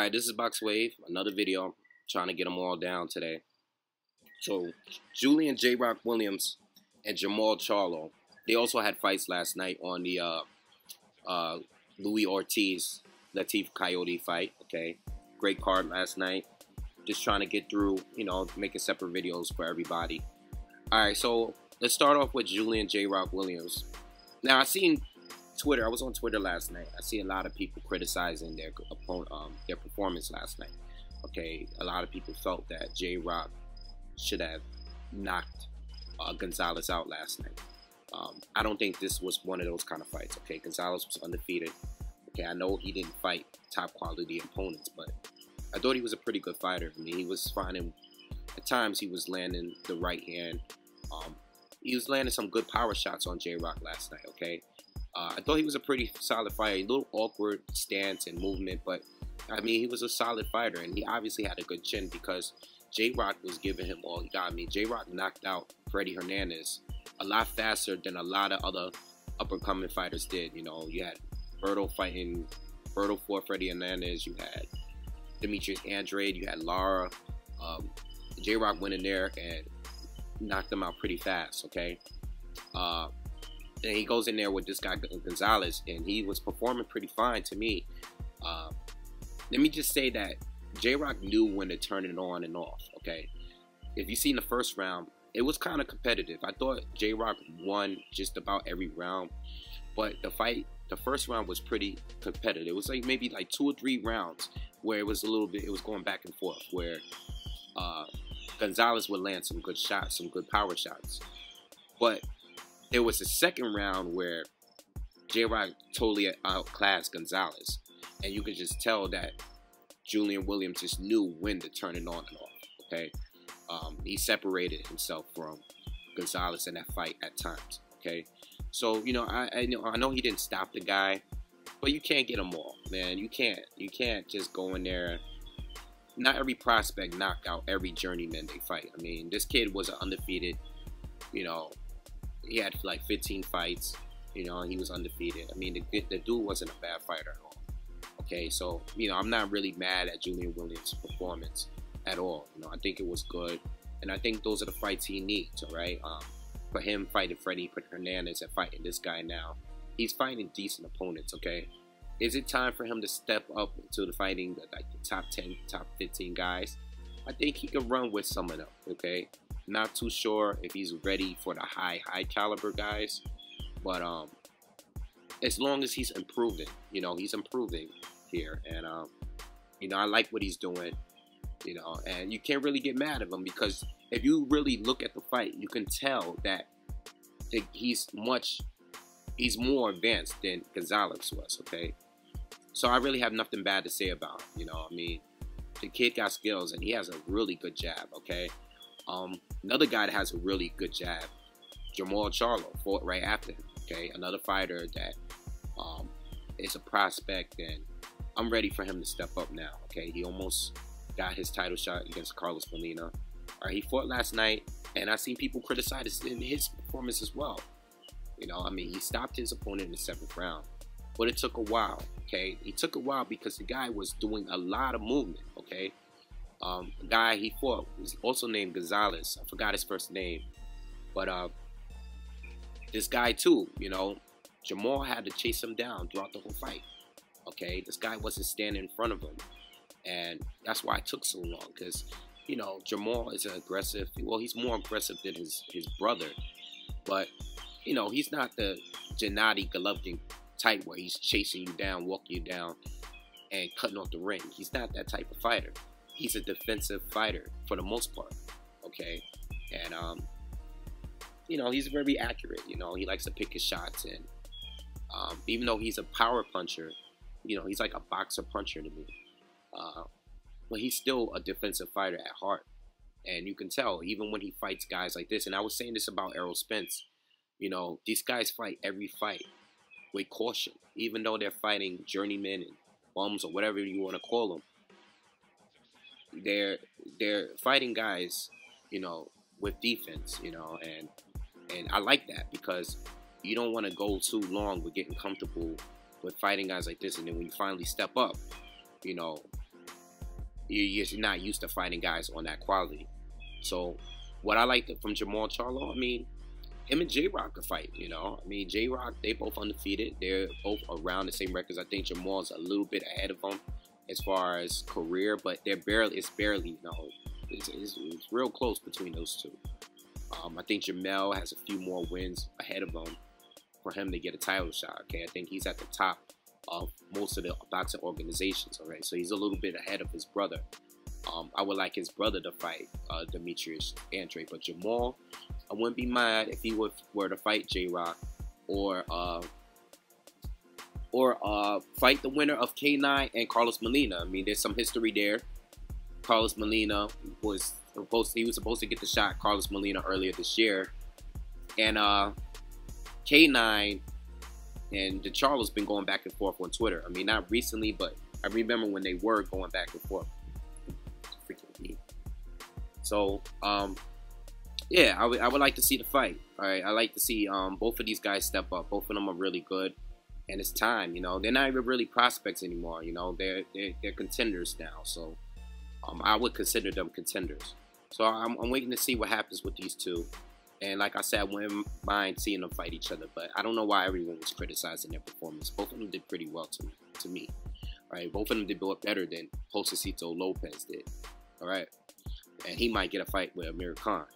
Alright, this is BoxingWave, another video, trying to get them all down today. So, Julian JRoc Williams and Jermall Charlo, they also had fights last night on the Louis Ortiz, Latif Coyote fight, okay? Great card last night. Just trying to get through, making separate videos for everybody. Alright, so let's start off with Julian JRoc Williams. Now, I seen Twitter. I was on Twitter last night. I see a lot of people criticizing their performance last night. Okay, a lot of people felt that JRoc should have knocked Gonzalez out last night. I don't think this was one of those kind of fights. Okay, Gonzalez was undefeated. Okay, I know he didn't fight top quality opponents, but I thought he was a pretty good fighter. I mean, he was finding, at times he was landing the right hand. He was landing some good power shots on JRoc last night. Okay. I thought he was a pretty solid fighter. A little awkward stance and movement, but I mean, he was a solid fighter, and he obviously had a good chin because JRoc was giving him all he got. I mean, JRoc knocked out Freddie Hernandez a lot faster than a lot of other up-and-coming fighters did. You know, you had Berto fought Freddie Hernandez. You had Demetrius Andrade. You had Lara. JRoc went in there and knocked them out pretty fast. Okay. And he goes in there with this guy Gonzalez, and he was performing pretty fine to me. Let me just say that JRoc knew when to turn it on and off. Okay, if you see in the first round, it was kind of competitive. I thought JRoc won just about every round, but the first round was pretty competitive. It was like maybe like 2 or 3 rounds where it was it was going back and forth, where Gonzalez would land some good shots, some good power shots, but there was a second round where JRoc totally outclassed Gonzalez, and you could just tell that Julian Williams just knew when to turn it on and off. Okay, he separated himself from Gonzalez in that fight at times. Okay, so I know he didn't stop the guy, but you can't get them all, man. You can't just go in there. Not every prospect knock out every journeyman they fight. I mean, this kid was undefeated. He had like 15 fights, and he was undefeated. I mean, the dude wasn't a bad fighter at all. Okay, so, I'm not really mad at Julian Williams' performance at all. I think it was good, and I think those are the fights he needs, all right? For him fighting Freddie Hernandez and fighting this guy now, he's fighting decent opponents, okay? Is it time for him to step up into the fighting, like the top 10, top 15 guys? I think he can run with some of them, okay? Not too sure if he's ready for the high caliber guys, but as long as he's improving, he's improving here, and I like what he's doing, and you can't really get mad at him because if you really look at the fight, you can tell that he's more advanced than Gonzalez was, okay? So I really have nothing bad to say about him, I mean, the kid got skills and he has a really good jab, okay? Another guy that has a really good jab, Jermall Charlo, fought right after him. Okay, another fighter that is a prospect, and I'm ready for him to step up now. Okay, he almost got his title shot against Carlos Molina. He fought last night, and I seen people criticize his performance as well. I mean, he stopped his opponent in the 7th round, but it took a while. Okay, it took a while because the guy was doing a lot of movement. Okay. The guy he fought was also named Gonzalez. I forgot his first name. But this guy too, Jermall had to chase him down throughout the whole fight. Okay, this guy wasn't standing in front of him. And that's why it took so long. Because, Jermall is aggressive. Well, he's more aggressive than his brother. But, he's not the Gennady Golovkin type where he's chasing you down, walking you down, and cutting off the ring. He's not that type of fighter. He's a defensive fighter for the most part, okay? And, he's very accurate, he likes to pick his shots, and even though he's a power puncher, he's like a boxer puncher to me. But he's still a defensive fighter at heart. And you can tell, even when he fights guys like this, and I was saying this about Errol Spence, these guys fight every fight with caution, even though they're fighting journeymen and bums or whatever you want to call them. They're fighting guys, with defense, and I like that because you don't want to go too long with getting comfortable with fighting guys like this, and then when you finally step up, you're not used to fighting guys on that quality. So what I like from Jermall Charlo, I mean, him and JRoc could fight, you know. I mean, JRoc, they both undefeated. They're both around the same records. I think Jermall's a little bit ahead of him as far as career, but it's barely, you know, it's real close between those two. I think Jermall has a few more wins ahead of him for him to get a title shot. Okay, I think he's at the top of most of the boxing organizations. All right, so he's a little bit ahead of his brother. I would like his brother to fight Demetrius Andre, but Jermall, I wouldn't be mad if he were to fight JRoc or fight the winner of K9 and Carlos Molina. I mean, there's some history there. Carlos Molina was supposed to get the shot Carlos Molina earlier this year, and K9 and the Charlo's been going back and forth on Twitter. I mean, not recently, but I remember when they were going back and forth. Freaking me. So, yeah, I would like to see the fight. All right, I like to see both of these guys step up. Both of them are really good, and it's time. You know, they're not even really prospects anymore. You know, they're contenders now. So, I would consider them contenders. So I'm waiting to see what happens with these two. And like I said, I wouldn't mind seeing them fight each other, but I don't know why everyone was criticizing their performance. Both of them did pretty well to me. All right, both of them did better than Josecito Lopez did. All right, and he might get a fight with Amir Khan.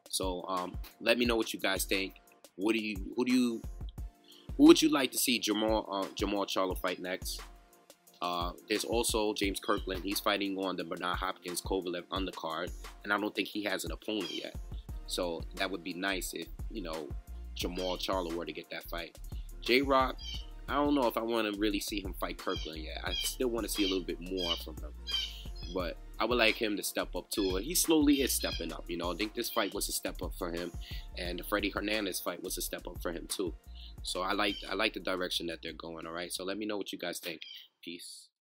So let me know what you guys think. Who would you like to see Jermall Charlo fight next? There's also James Kirkland. He's fighting on the Bernard Hopkins Kovalev undercard, and I don't think he has an opponent yet. So that would be nice if, you know, Jermall Charlo were to get that fight. JRoc, I don't know if I want to really see him fight Kirkland yet. I still want to see a little bit more from him. But I would like him to step up too. He slowly is stepping up, you know. I think this fight was a step up for him, and the Freddie Hernandez fight was a step up for him too. So I like the direction that they're going, all right? So let me know what you guys think. Peace.